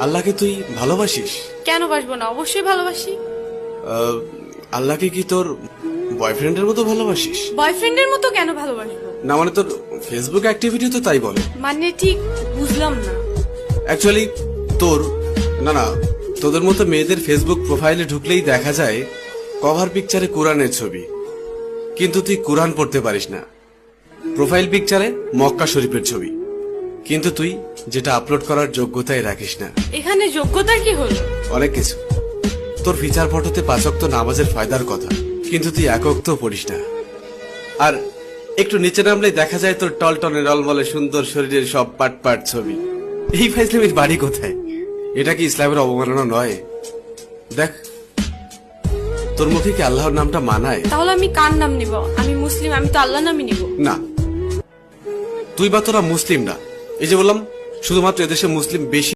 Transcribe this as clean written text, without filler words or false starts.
আল্লাহকে তুই ভালোবাসিস? কেন বাসবো না, অবশ্যই ভালোবাসি। আল্লাহকে কি তোর বয়ফ্রেন্ডের মতো ভালোবাসিস? বয়ফ্রেন্ডের মতো কেন ভালোবাসবো? না মানে তোর ফেসবুক অ্যাক্টিভিটি তো তাই বলে। মানে ঠিক বুঝলাম না। অ্যাকচুয়ালি তোর না তোদের মতো মেয়েদের ফেসবুক প্রোফাইলে ঢুকলেই দেখা যায় কভার পিকচারে কোরআনের ছবি, কিন্তু তুই কোরআন পড়তে পারিস না। প্রোফাইল পিকচারে মক্কা শরীফের ছবি, কিন্তু তুই যেটা আপলোড করার যোগ্যতাই রাখিস না। এখানে যোগ্যতা কি হলো? অনেক কিছু। তোর ফিচার ফটোতে 5 ওয়াক্ত নামাজের ফায়দার কথা, কিন্তু তুই 1 ওয়াক্ত পড়িস না। আর একটু নিচে নামলেই দেখা যায় তোর টলটনে রলমলে সুন্দর শরীরের সব পাট পাট ছবি। এই ফাইজলামির বাড়ি কোথায়? এটা কি ইসলামের অবমাননা নয়? দেখ, তোর মুখে কি আল্লাহর নামটা মানায়? তাহলে আমি কার নাম নিব? আমি মুসলিম, আমি তো আল্লাহ নামই নিব। না, তুই বা তোরা মুসলিম না। এই যে বললাম, শুধুমাত্র এদেশে মুসলিম বেশি।